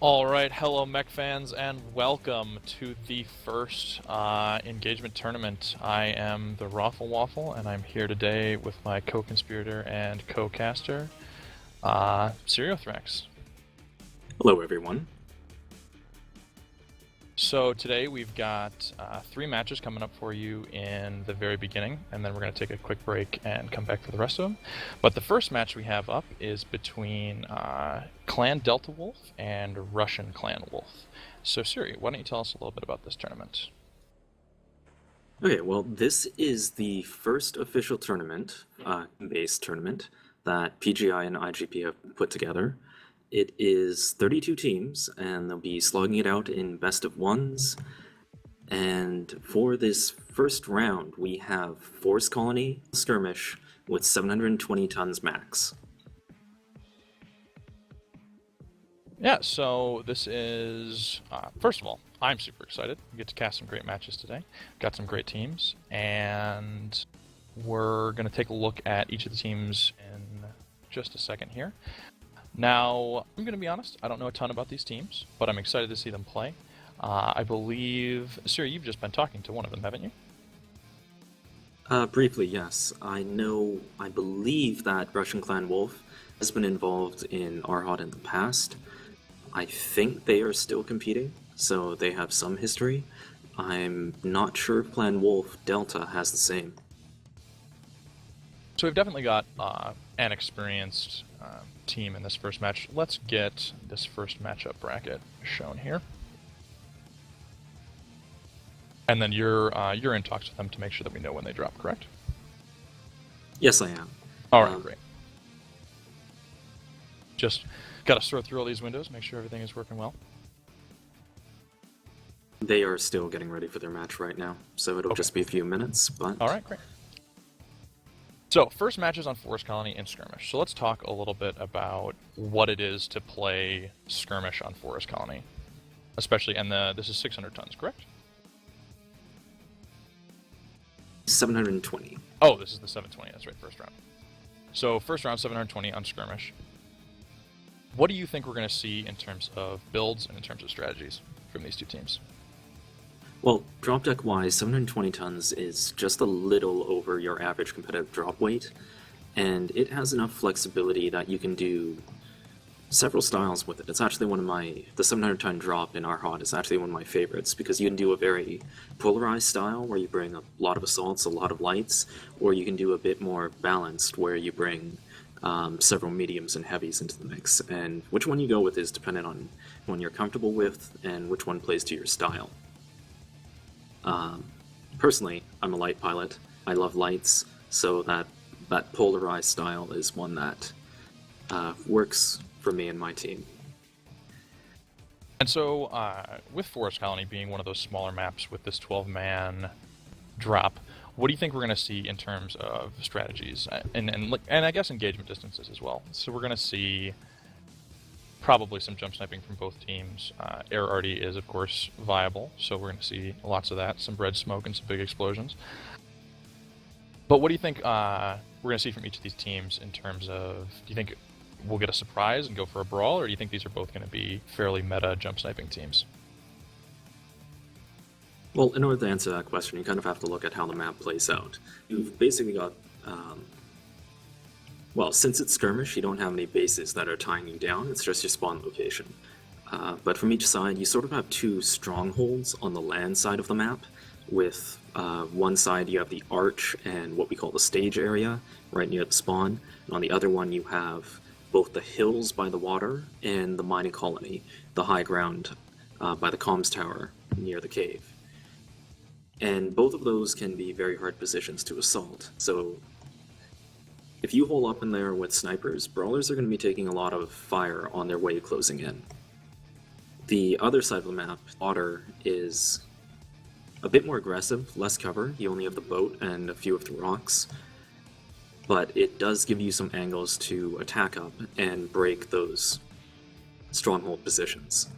All right, hello mech fans, and welcome to the first engagement tournament. I am the Raffle Waffle, and I'm here today with my co-conspirator and co-caster, Seriothrax. Hello, everyone. So today we've got three matches coming up for you in the very beginning, and then we're going to take a quick break and come back for the rest of them. But the first match we have up is between Clan Delta Wolf and Russian Clan Wolf. So Siri, why don't you tell us a little bit about this tournament? Okay, well, this is the first official tournament, based tournament, that PGI and IGP have put together. It is 32 teams, and they'll be slogging it out in best of ones. And for this first round, we have Forest Colony Skirmish with 720 tons max. Yeah, so this is, first of all, I'm super excited. We get to cast some great matches today. Got some great teams, and we're going to take a look at each of the teams in just a second here. Now, I'm going to be honest, I don't know a ton about these teams, but I'm excited to see them play. I believe, Siri, you've just been talking to one of them, haven't you? Briefly, yes. I believe that Russian Clan Wolf has been involved in HHoD in the past. I think they are still competing, so they have some history. I'm not sure if Clan Wolf Delta has the same. So we've definitely got an experienced team in this first match. Let's get this first matchup bracket shown here. And then you're in talks with them to make sure that we know when they drop, correct? Yes, I am. All right, great. Just got to sort through all these windows, make sure everything is working well. They are still getting ready for their match right now, so it'll just be a few minutes, but... All right, great. So, first match is on Forest Colony and Skirmish. So let's talk a little bit about what it is to play Skirmish on Forest Colony. Especially, and this is 600 tons, correct? 720. Oh, this is the 720, that's right, first round. So, first round, 720 on Skirmish. What do you think we're going to see in terms of builds and in terms of strategies from these two teams? Well, drop deck wise, 720 tons is just a little over your average competitive drop weight, and it has enough flexibility that you can do several styles with it. It's actually the 700 ton drop in HHoD is actually one of my favorites, because you can do a very polarized style where you bring a lot of assaults, a lot of lights, or you can do a bit more balanced where you bring several mediums and heavies into the mix. And which one you go with is dependent on one you're comfortable with and which one plays to your style. Personally, I'm a light pilot. I love lights, so that polarized style is one that works for me and my team. And so, with Forest Colony being one of those smaller maps with this 12-man drop, what do you think we're going to see in terms of strategies and I guess engagement distances as well? So we're going to see probably some jump sniping from both teams. Air arty is, of course, viable, so we're going to see lots of that, some red smoke and some big explosions. But what do you think we're going to see from each of these teams in terms of, do you think we'll get a surprise and go for a brawl, or do you think these are both going to be fairly meta jump sniping teams? Well, in order to answer that question, you kind of have to look at how the map plays out. You've basically got well, since it's skirmish, you don't have any bases that are tying you down, it's just your spawn location. But from each side, you sort of have two strongholds on the land side of the map. With one side, you have the arch and what we call the stage area, right near the spawn. And on the other one, you have both the hills by the water and the mining colony, the high ground by the comms tower near the cave. And both of those can be very hard positions to assault. So if you hole up in there with snipers, brawlers are going to be taking a lot of fire on their way closing in. The other side of the map, water, is a bit more aggressive, less cover. You only have the boat and a few of the rocks. But it does give you some angles to attack up and break those stronghold positions.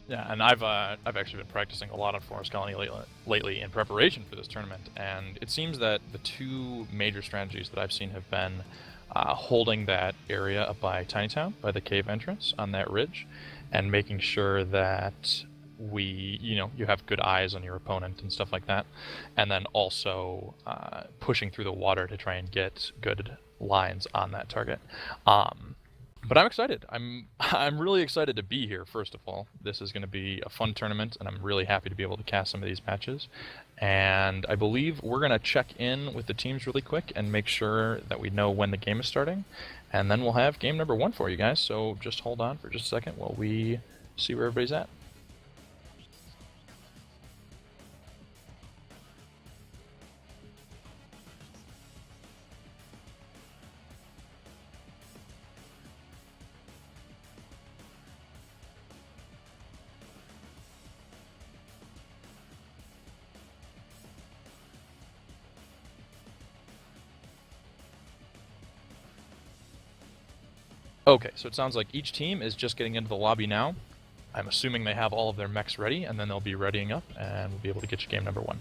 Yeah, and I've actually been practicing a lot on Forest Colony lately in preparation for this tournament, and it seems that the two major strategies that I've seen have been holding that area up by Tiny Town, by the cave entrance on that ridge, and making sure that you have good eyes on your opponent and stuff like that, and then also pushing through the water to try and get good lines on that target. But I'm excited. I'm really excited to be here. First of all, this is going to be a fun tournament, and I'm really happy to be able to cast some of these matches. And I believe we're going to check in with the teams really quick and make sure that we know when the game is starting, and then we'll have game number 1 for you guys. So just hold on for just a second while we see where everybody's at. Okay, so it sounds like each team is just getting into the lobby now. I'm assuming they have all of their mechs ready, and then they'll be readying up, and we'll be able to get you game number 1.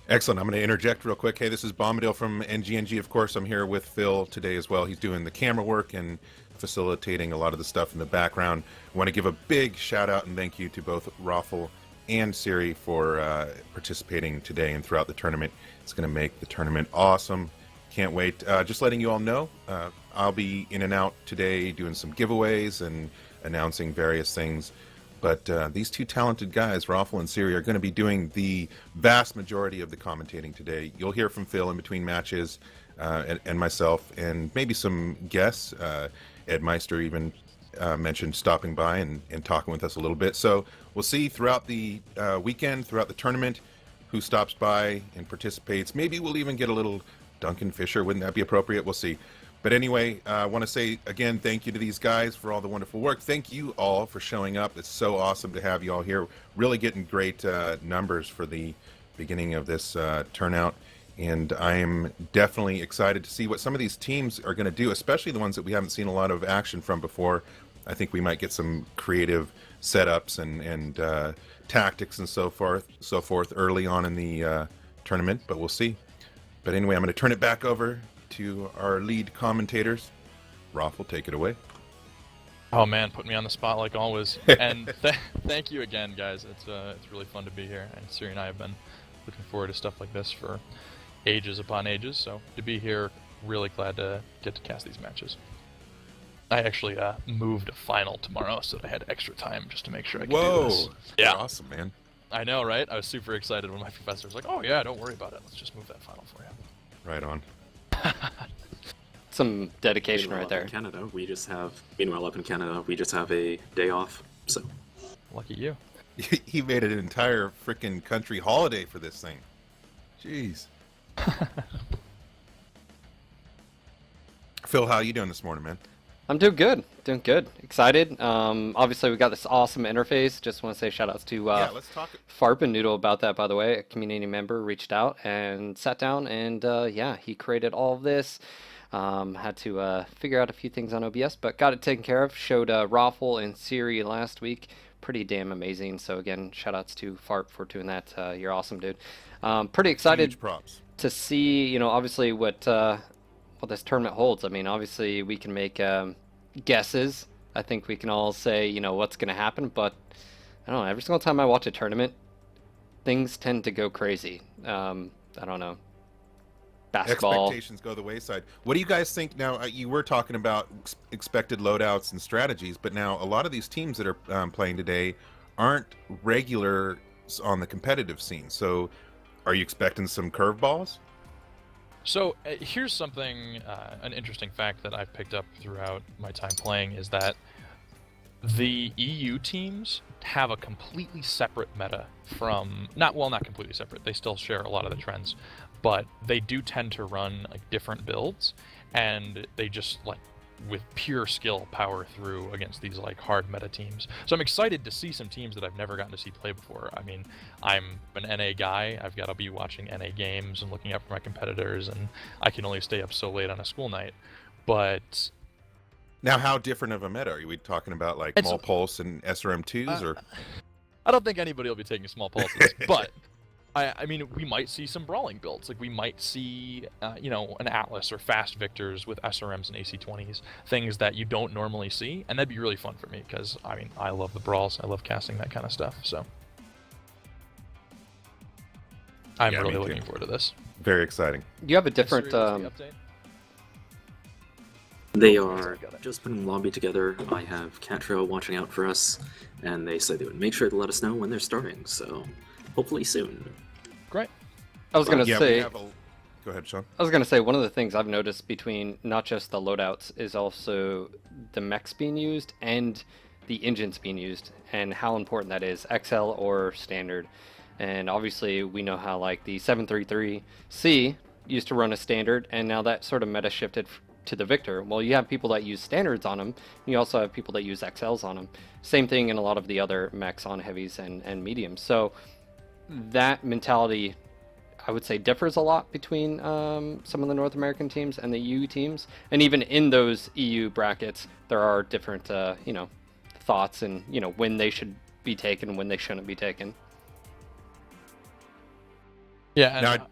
Excellent. I'm going to interject real quick. Hey, this is Bombadil from NGNG. Of course, I'm here with Phil today as well. He's doing the camera work and facilitating a lot of the stuff in the background. I want to give a big shout out and thank you to both Raffle and Siri for participating today and throughout the tournament. It's going to make the tournament awesome. Can't wait. Just letting you all know, I'll be in and out today doing some giveaways and announcing various things. But these two talented guys, Raffle and Siri, are going to be doing the vast majority of the commentating today. You'll hear from Phil in between matches and myself, and maybe some guests. Ed Meister even mentioned stopping by and talking with us a little bit. So we'll see throughout the weekend, throughout the tournament, who stops by and participates. Maybe we'll even get a little Duncan Fisher. Wouldn't that be appropriate? We'll see. But anyway, I want to say again, thank you to these guys for all the wonderful work. Thank you all for showing up. It's so awesome to have you all here. Really getting great numbers for the beginning of this turnout. And I'm definitely excited to see what some of these teams are going to do, especially the ones that we haven't seen a lot of action from before. I think we might get some creative setups and tactics and so forth early on in the tournament, but we'll see. But anyway, I'm going to turn it back over to our lead commentators. Raffle, take it away. Oh man, put me on the spot like always. And thank you again, guys. It's really fun to be here. And Siri and I have been looking forward to stuff like this for ages upon ages. So to be here, really glad to get to cast these matches. I actually moved a final tomorrow, so I had extra time just to make sure I could do this. Yeah, awesome, man. I know, right? I was super excited when my professor was like, "Oh yeah, don't worry about it. Let's just move that final for you." Right on. Some dedication Meanwhile, right there. Meanwhile, up in Canada, we just have a day off. So Lucky you. He made an entire freaking country holiday for this thing. Jeez. Phil, how you doing this morning, man? I'm doing good. Excited. Obviously, we got this awesome interface. Just want to say shout outs to Let's talk. Farp and Noodle about that, by the way. A community member reached out and sat down, and he created all of this. Had to figure out a few things on OBS, but got it taken care of. Showed Raffle and Siri last week. Pretty damn amazing. So again, shout outs to Farp for doing that. You're awesome, dude. Pretty excited Huge props to see, obviously what this tournament holds. I mean, obviously we can make guesses. I think we can all say, what's going to happen, but I don't know. Every single time I watch a tournament, things tend to go crazy. I don't know. Basketball. Expectations go the wayside. What do you guys think now? You were talking about expected loadouts and strategies, but now a lot of these teams that are playing today aren't regular on the competitive scene. So are you expecting some curveballs? So here's something, an interesting fact that I've picked up throughout my time playing is that the EU teams have a completely separate meta from, not completely separate, they still share a lot of the trends, but they do tend to run like different builds, and they just with pure skill power through against these hard meta teams. So I'm excited to see some teams that I've never gotten to see play before. I mean, I'm an NA guy. I've got to be watching NA games and looking up for my competitors, and I can only stay up so late on a school night. But now, how different of a meta are we talking about? Like Small Pulse and SRM2s, or? I don't think anybody will be taking small pulses, but I mean, we might see some brawling builds. Like, we might see, an Atlas or fast Victors with SRMs and AC-20s, things that you don't normally see, and that'd be really fun for me, because, I mean, I love the brawls. I love casting that kind of stuff, so I'm Yeah, really me too. looking forward to this. Very exciting. You have a different. Mystery, what's the update? They Oh, are got it. just putting lobby together. I have Catrail watching out for us, and they said they would make sure to let us know when they're starting, so hopefully soon. Great. I was gonna Yeah, say. we have a... Go ahead, Sean. I was gonna say one of the things I've noticed between not just the loadouts is also the mechs being used and the engines being used, and how important that is, XL or standard. And obviously, we know how like the 733C used to run a standard, and now that sort of meta shifted to the Victor. Well, you have people that use standards on them. You also have people that use XLs on them. Same thing in a lot of the other mechs on heavies and mediums. So that mentality, I would say, differs a lot between some of the North American teams and the EU teams. And even in those EU brackets, there are different, thoughts and, when they should be taken and when they shouldn't be taken. Yeah, and, Now,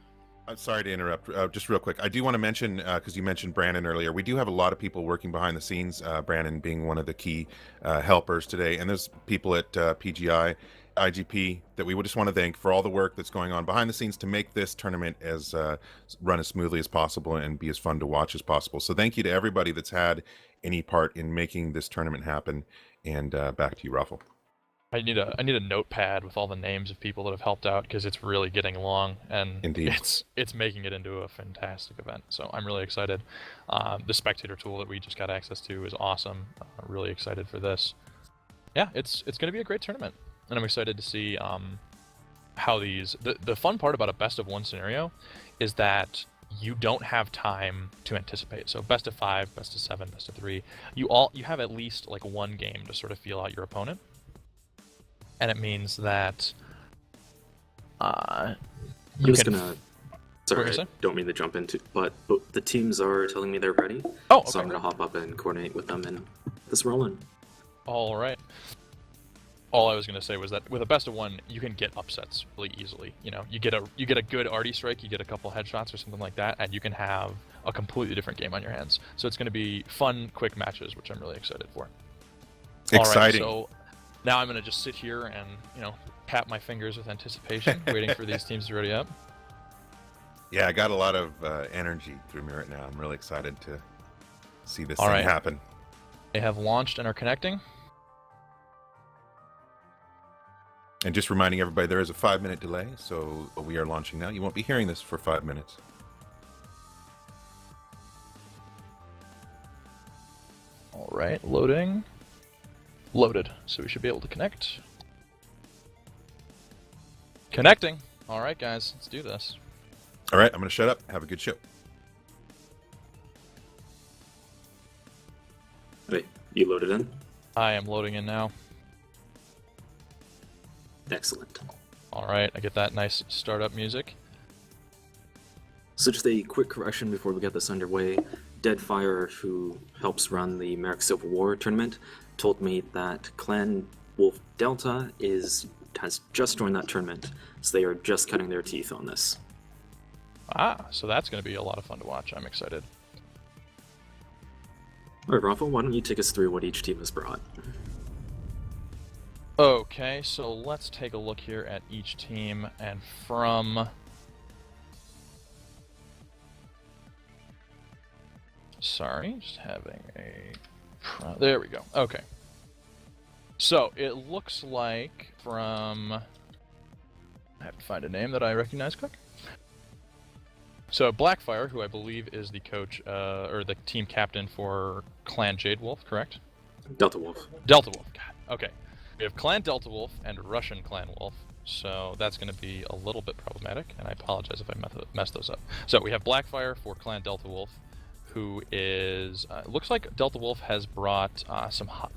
I'm sorry to interrupt. Just real quick, I do want to mention, because you mentioned Brandon earlier, we do have a lot of people working behind the scenes, Brandon being one of the key helpers today. And there's people at PGI, IGP, that we would just want to thank for all the work that's going on behind the scenes to make this tournament as run as smoothly as possible and be as fun to watch as possible. So thank you to everybody that's had any part in making this tournament happen. And back to you, Raffle. I need a notepad with all the names of people that have helped out, because it's really getting long, and Indeed. it's making it into a fantastic event. So I'm really excited. The spectator tool that we just got access to is awesome. Really excited for this. Yeah, it's going to be a great tournament, and I'm excited to see how these. The fun part about a best of one scenario is that you don't have time to anticipate. So best of 5, best of 7, best of 3, you have at least like one game to sort of feel out your opponent. And it means that I'm you just can. gonna. What Sorry, were you I saying? don't mean to jump into, but the teams are telling me they're ready. Oh, okay. So I'm gonna hop up and coordinate with them and get this rolling. All right. All I was going to say was that with a best of one, you can get upsets really easily. You get a good arty strike, you get a couple headshots or something like that, and you can have a completely different game on your hands. So it's going to be fun, quick matches, which I'm really excited for. Exciting. All right, so now I'm going to just sit here and tap my fingers with anticipation, waiting for these teams to ready up. Yeah, I got a lot of energy through me right now. I'm really excited to see this All thing right. happen. They have launched and are connecting. And just reminding everybody, there is a 5-minute delay, so we are launching now. You won't be hearing this for 5 minutes. All right, loading. Loaded, so we should be able to connect. Connecting. All right, guys, let's do this. All right, I'm going to shut up. Have a good show. Wait, you loaded in? I am loading in now. Excellent. All right, I get that nice startup music. So just a quick correction before we get this underway. Deadfire, who helps run the Merrick Civil War tournament, told me that Clan Wolf Delta has just joined that tournament, so they are just cutting their teeth on this. So that's going to be a lot of fun to watch. I'm excited. Alright, Rafa, why don't you take us through what each team has brought? Okay, so let's take a look here at each team, and from... Sorry, just having a... There we go. Okay. So, it looks like from... I have to find a name that I recognize quick. So, Blackfire, who I believe is the coach, or the team captain for Clan Jade Wolf, correct? Delta Wolf. Delta Wolf, God, okay. We have Clan Delta Wolf and Russian Clan Wolf, so that's going to be a little bit problematic, and I apologize if I messed those up. So we have Blackfire for Clan Delta Wolf, who is, looks like Delta Wolf has brought I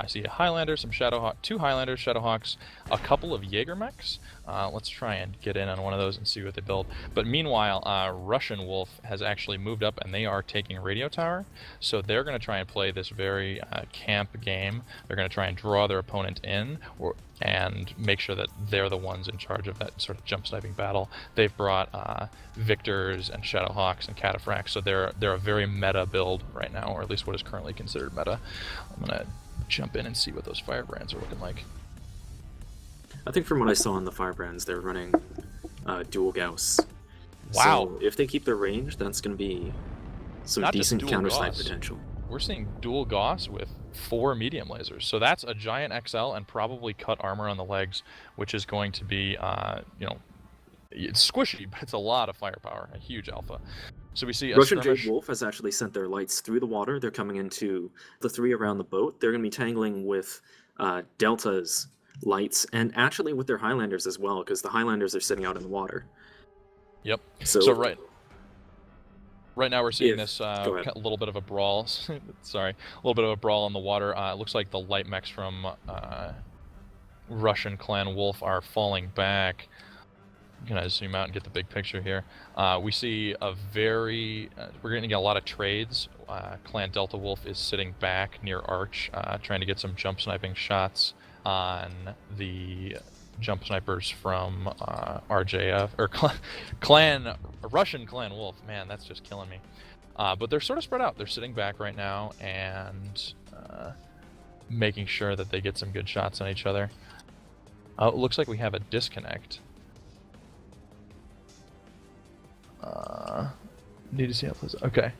see a Highlander, some Shadowhawk, 2 Highlanders, Shadowhawks, a couple of Jaeger mechs. Let's try and get in on one of those and see what they build. But meanwhile, Russian Wolf has actually moved up, and they are taking Radio Tower. So they're going to try and play this very camp game. They're going to try and draw their opponent in, or and make sure that they're the ones in charge of that sort of jump sniping battle. They've brought Victors and Shadowhawks and Cataphracts, so they're a very meta build right now, or at least what is currently considered meta. I'm gonna jump in and see what those Firebrands are looking like. I think from what I saw in the Firebrands, they're running dual Gauss. Wow. So if they keep their range, that's going to be some Not just decent dual counter snipe Gauss. potential. We're seeing dual Gauss with 4 medium lasers. So that's a giant XL and probably cut armor on the legs, which is going to be, it's squishy, but it's a lot of firepower, a huge alpha. So we see a Russian skirmish. Jade Wolf has actually sent their lights through the water. They're coming into the 3 around the boat. They're going to be tangling with Delta's lights, and actually with their Highlanders as well, because the Highlanders are sitting out in the water. Yep. So Right now we're seeing If- this go ahead. a little bit of a brawl. Sorry, a little bit of a brawl in the water. It looks like the light mechs from Russian Clan Wolf are falling back. I'm gonna zoom out and get the big picture here. We see a very we're gonna get a lot of trades. Clan Delta Wolf is sitting back near Arch, trying to get some jump sniping shots on the jump snipers from RJF or Russian Clan Wolf. Man, that's just killing me. But they're sort of spread out. They're sitting back right now and making sure that they get some good shots on each other. It looks like we have a disconnect. Need to see how close. Okay.